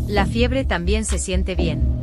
La fiebre también se siente bien.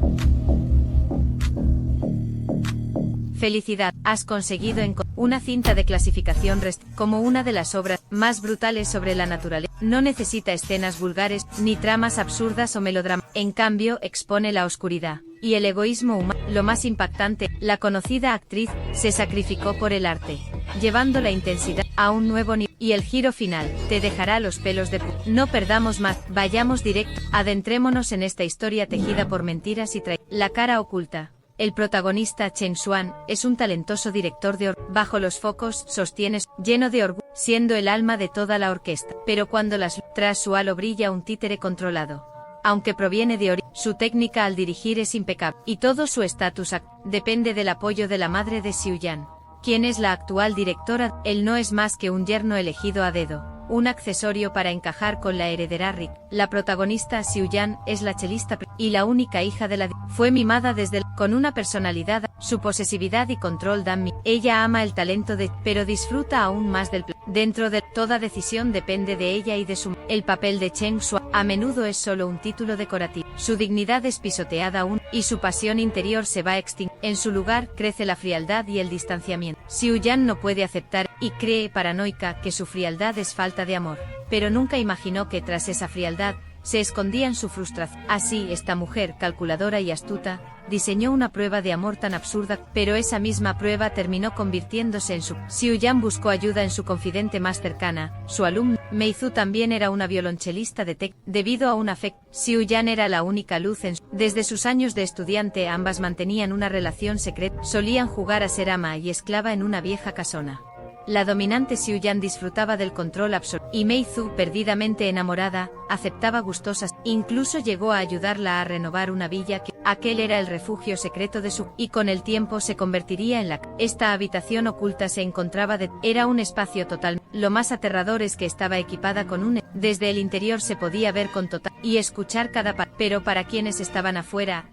Felicidad, has conseguido una cinta de clasificación como una de las obras más brutales sobre la naturaleza. No necesita escenas vulgares, ni tramas absurdas o melodramas. En cambio, expone la oscuridad y el egoísmo humano. Lo más impactante, la conocida actriz se sacrificó por el arte, llevando la intensidad a un nuevo nivel. Y el giro final te dejará los pelos de punta. No perdamos más, vayamos directo, adentrémonos en esta historia tejida por mentiras y traiciones. La cara oculta. El protagonista Cheng Xuan es un talentoso director de bajo los focos, sostienes, lleno de orgullo, siendo el alma de toda la orquesta. Pero cuando tras su halo brilla un títere controlado. Aunque proviene de su técnica al dirigir es impecable, y todo su estatus depende del apoyo de la madre de Xiu Yan, quien es la actual directora. Él no es más que un yerno elegido a dedo, un accesorio para encajar con la heredera Rick. La protagonista Xiu Yan es la chelista y la única hija de fue mimada con una personalidad, su posesividad y control dan miedo. Ella ama el talento pero disfruta aún más del dentro de toda decisión depende de ella y de su. El papel de Cheng Xuan a menudo es solo un título decorativo. Su dignidad es pisoteada aún y su pasión interior se va extinguiendo. En su lugar crece la frialdad y el distanciamiento. Xiu Yan no puede aceptar y cree paranoica que su frialdad es falta de amor, pero nunca imaginó que tras esa frialdad se escondía en su frustración. Así, esta mujer, calculadora y astuta, diseñó una prueba de amor tan absurda, pero esa misma prueba terminó convirtiéndose en su. Xiu Yan buscó ayuda en su confidente más cercana, su alumno. Mei Zhu también era una violonchelista de Tec. Debido a un afecto, Xiu Yan era la única luz en su. Desde sus años de estudiante ambas mantenían una relación secreta, solían jugar a ser ama y esclava en una vieja casona. La dominante Xiu Yan disfrutaba del control absoluto, y Mei Zhu, perdidamente enamorada, aceptaba gustosas, incluso llegó a ayudarla a renovar una villa que aquel era el refugio secreto de su, y con el tiempo se convertiría en la. Esta habitación oculta se encontraba era un espacio total. Lo más aterrador es que estaba equipada con desde el interior se podía ver con total y escuchar cada pero para quienes estaban afuera,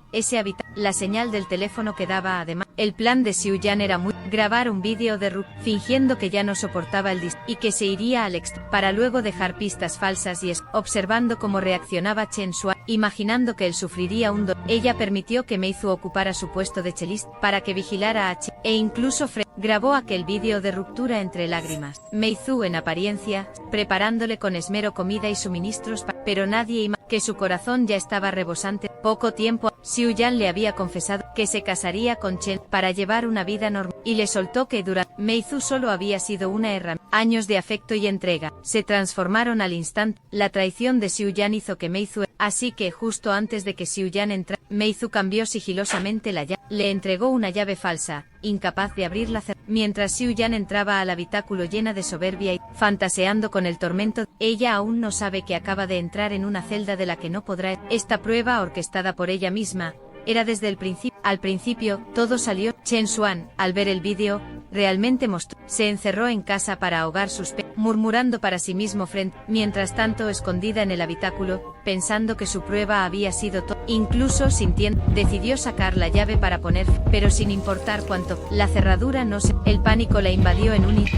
la señal del teléfono quedaba además. El plan de Xiu Yan era grabar un vídeo de Ru, fingiendo que ya no soportaba el y que se iría al para luego dejar pistas falsas y observando cómo reaccionaba Cheng Xuan, imaginando que él sufriría un dolor. Ella permitió que Mei Zhu ocupara su puesto de chelista para que vigilara a Chen, e incluso grabó aquel vídeo de ruptura entre lágrimas. Mei Zhu en apariencia, preparándole con esmero comida y suministros, pero nadie que su corazón ya estaba rebosante. Poco tiempo, Xiu Yan le había confesado que se casaría con Chen para llevar una vida normal, y le soltó que durante Mei Zhu solo había sido una herramienta. Años de afecto y entrega se transformaron al instante. La traición de Xiu Yan hizo que Mei Zhu, así que justo antes de que Xiu Yan entrara, Mei Zhu cambió sigilosamente la llave, le entregó una llave falsa, incapaz de abrirla. Mientras Xiu Yan entraba al habitáculo llena de soberbia y fantaseando con el tormento, ella aún no sabe que acaba de entrar en una celda de la que no podrá. Esta prueba, orquestada por ella misma, era desde el principio. Al principio, todo salió. Cheng Xuan, al ver el vídeo, realmente se encerró en casa para ahogar sus murmurando para sí mismo mientras tanto escondida en el habitáculo, pensando que su prueba había sido incluso sintiendo, decidió sacar la llave para poner, pero sin importar cuánto, la cerradura no se. El pánico la invadió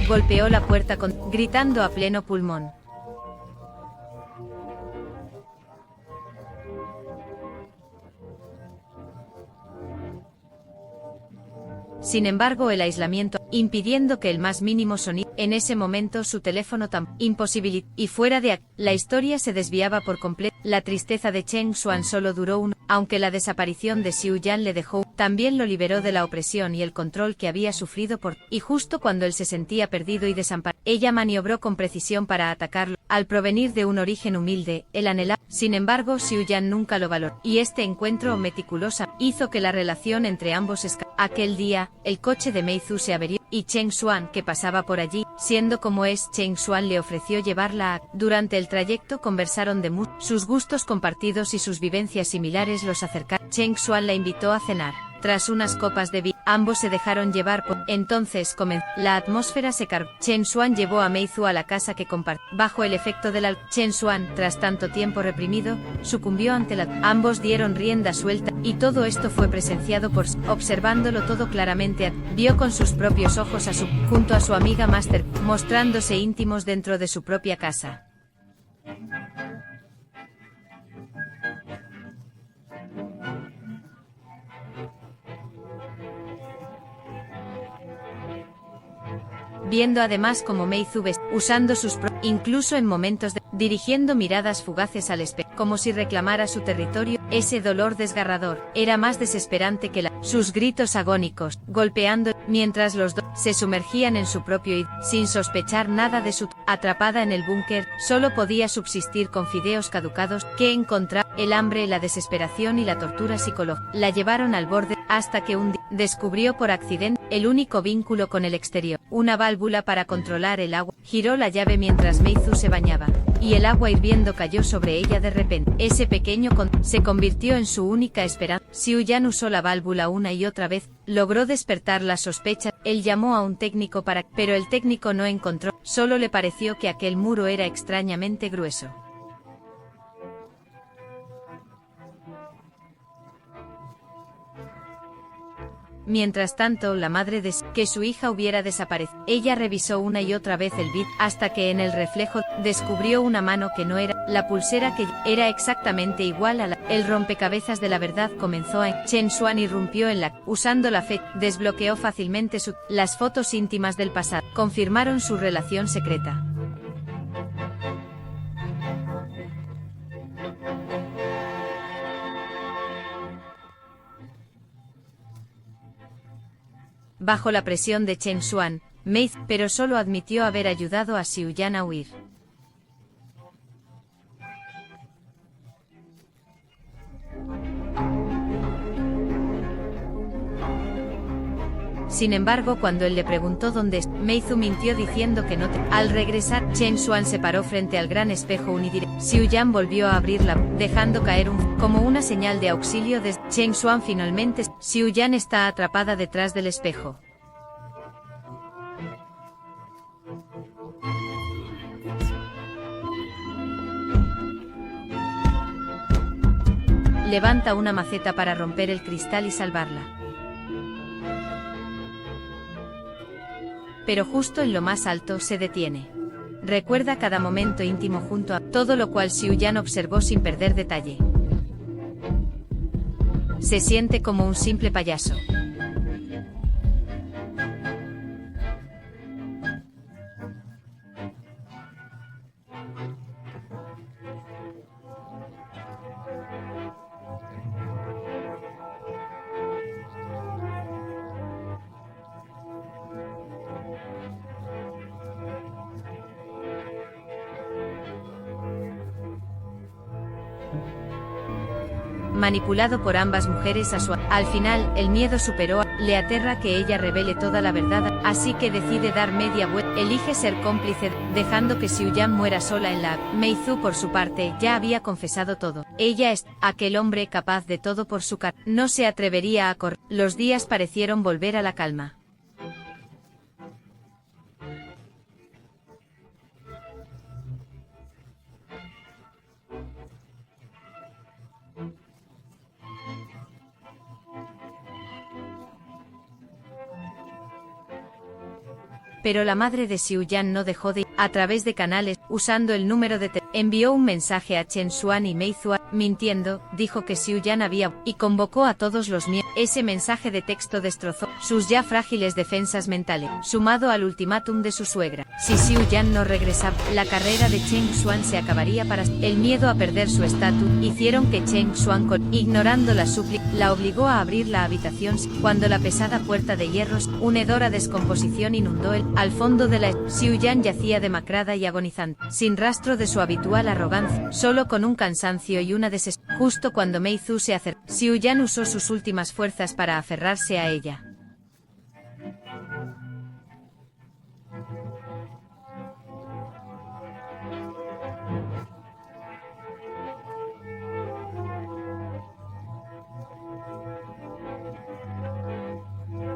golpeó la puerta gritando a pleno pulmón. Sin embargo, el aislamiento, impidiendo que el más mínimo sonido. En ese momento su teléfono imposibilitó, y fuera de aquí, la historia se desviaba por completo. La tristeza de Cheng Xuan solo duró aunque la desaparición de Xiu Yan le dejó, también lo liberó de la opresión y el control que había sufrido y justo cuando él se sentía perdido y desamparado, ella maniobró con precisión para atacarlo. Al provenir de un origen humilde, él anhelaba. Sin embargo, Xiu Yan nunca lo valoró, y este encuentro meticuloso hizo que la relación entre ambos Aquel día, el coche de Mei Zhu se averió, y Cheng Xuan, que pasaba por allí, siendo como es, Cheng Xuan le ofreció llevarla a. Durante el trayecto conversaron de sus gustos compartidos y sus vivencias similares los acercaron. Cheng Xuan la invitó a cenar. Tras unas copas de vino, ambos se dejaron llevar por. Entonces comenzó. La atmósfera se cargó. Cheng Xuan llevó a Mei Zhu a la casa que compartió. Bajo el efecto del alcohol, Cheng Xuan, tras tanto tiempo reprimido, sucumbió ante la. Ambos dieron rienda suelta, y todo esto fue presenciado por. Observándolo todo claramente, vio con sus propios ojos junto a su amiga Master, mostrándose íntimos dentro de su propia casa. viendo además como Meizu usando incluso en momentos dirigiendo miradas fugaces al espejo, como si reclamara su territorio. Ese dolor desgarrador era más desesperante que sus gritos agónicos, golpeando, mientras los dos se sumergían en su propio id, sin sospechar nada de su atrapada en el búnker, solo podía subsistir con fideos caducados, que encontraba. El hambre, la desesperación y la tortura psicológica la llevaron al borde, hasta que un día descubrió por accidente el único vínculo con el exterior, una válvula para controlar el agua. Giró la llave mientras Meizu se bañaba, y el agua hirviendo cayó sobre ella de repente. Ese pequeño se convirtió en su única esperanza. Xiu-yan usó la válvula una y otra vez, logró despertar las sospechas. Él llamó a un técnico pero el técnico no encontró, solo le pareció que aquel muro era extrañamente grueso. Mientras tanto, la madre deseó que su hija hubiera desaparecido. Ella revisó una y otra vez el bit, hasta que en el reflejo descubrió una mano que no era la pulsera, que era exactamente igual a el rompecabezas de la verdad comenzó a Chen Xuan irrumpió en usando la fe, desbloqueó fácilmente las fotos íntimas del pasado, confirmaron su relación secreta. Bajo la presión de Chen Xuan, Meizu, pero solo admitió haber ayudado a Xiu-yan a huir. Sin embargo, cuando él le preguntó dónde Meizu mintió diciendo que no Al regresar, Chen Xuan se paró frente al gran espejo unidireccional. Xiu-yan volvió a abrirla, dejando caer como una señal de auxilio de Chen Xuan. Finalmente, Xiu-yan está atrapada detrás del espejo. Levanta una maceta para romper el cristal y salvarla. Pero justo en lo más alto se detiene. Recuerda cada momento íntimo junto a todo lo cual Xiu-yan observó sin perder detalle. Se siente como un simple payaso. Manipulado por ambas mujeres al final, el miedo superó, le aterra que ella revele toda la verdad, así que decide dar media vuelta, elige ser cómplice, dejando que Xiu-yan muera sola en la Meizu por su parte, ya había confesado todo. Ella es aquel hombre capaz de todo por su cara. No se atrevería a correr. Los días parecieron volver a la calma. Pero la madre de Xiu-yan no dejó de ir. A través de canales, usando el número de envió un mensaje a Chen Xuan y Meizu, mintiendo, dijo que Xiu-yan había y convocó a todos los miembros. Ese mensaje de texto destrozó sus ya frágiles defensas mentales, sumado al ultimátum de su suegra. Si Xiu-yan no regresaba, la carrera de Chen Xuan se acabaría para el miedo a perder su estatus. Hicieron que Chen Xuan, ignorando la súplica, la obligó a abrir la habitación. Cuando la pesada puerta de hierros, una hedora descomposición inundó al fondo de la Xiu-yan yacía demacrada y agonizante, sin rastro de su habitual arrogancia, solo con un cansancio y una desesperación. Justo cuando Meizu se acercó, Xiu-yan usó sus últimas fuerzas para aferrarse a ella.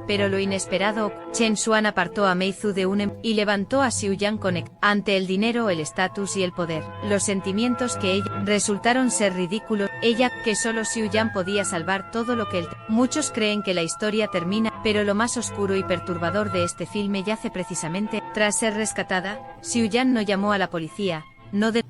Pero lo inesperado, Chen Xuan apartó a Meizu de y levantó a Xiu-yan ante el dinero, el estatus y el poder. Los sentimientos que ella resultaron ser ridículos. Ella, que solo Xiu-yan podía salvar todo lo que él. Muchos creen que la historia termina, pero lo más oscuro y perturbador de este filme yace precisamente. Tras ser rescatada, Xiu-yan no llamó a la policía.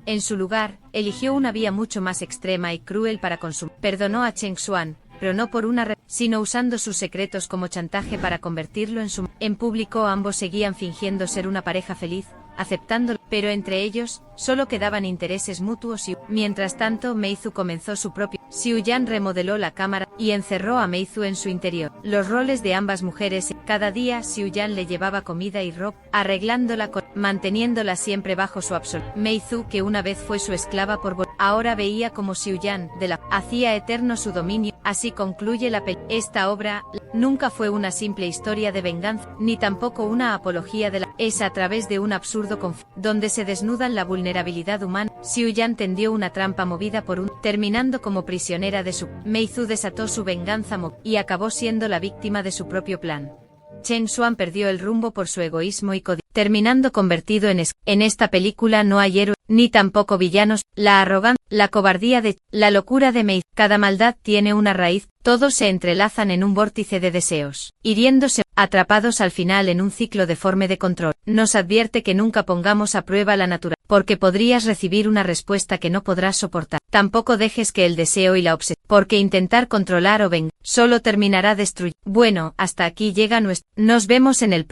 En su lugar, eligió una vía mucho más extrema y cruel para consumir. Perdonó a Chen Xuan, pero no por una sino usando sus secretos como chantaje para convertirlo en su... En público ambos seguían fingiendo ser una pareja feliz, aceptándolo, pero entre ellos, solo quedaban intereses mutuos y... Mientras tanto, Meizu comenzó su propio... Xiuyan remodeló la cámara, y encerró a Meizu en su interior. Los roles de ambas mujeres... Cada día, Xiuyan le llevaba comida y ropa, arreglándola manteniéndola siempre bajo su absoluto. Meizu, que una vez fue su esclava ahora veía como Xiuyan, hacía eterno su dominio. Así concluye la película. Esta obra, nunca fue una simple historia de venganza, ni tampoco una apología de la... Es a través de un absurdo conflicto, donde se desnudan la vulnerabilidad humana. Xiuyan tendió una trampa movida por terminando como prisionera de su... Meizu desató su venganza y acabó siendo la víctima de su propio plan. Chen Xuan perdió el rumbo por su egoísmo y terminando convertido en En esta película no hay héroes, ni tampoco villanos, la arrogancia, la cobardía la locura de Meizu. Cada maldad tiene una raíz, todos se entrelazan en un vórtice de deseos, hiriéndose, atrapados al final en un ciclo deforme de control. Nos advierte que nunca pongamos a prueba la naturaleza, porque podrías recibir una respuesta que no podrás soportar. Tampoco dejes que el deseo y la obsesión, porque intentar controlar o vengar, solo terminará destruyendo. Bueno, hasta aquí llega nuestro... Nos vemos en el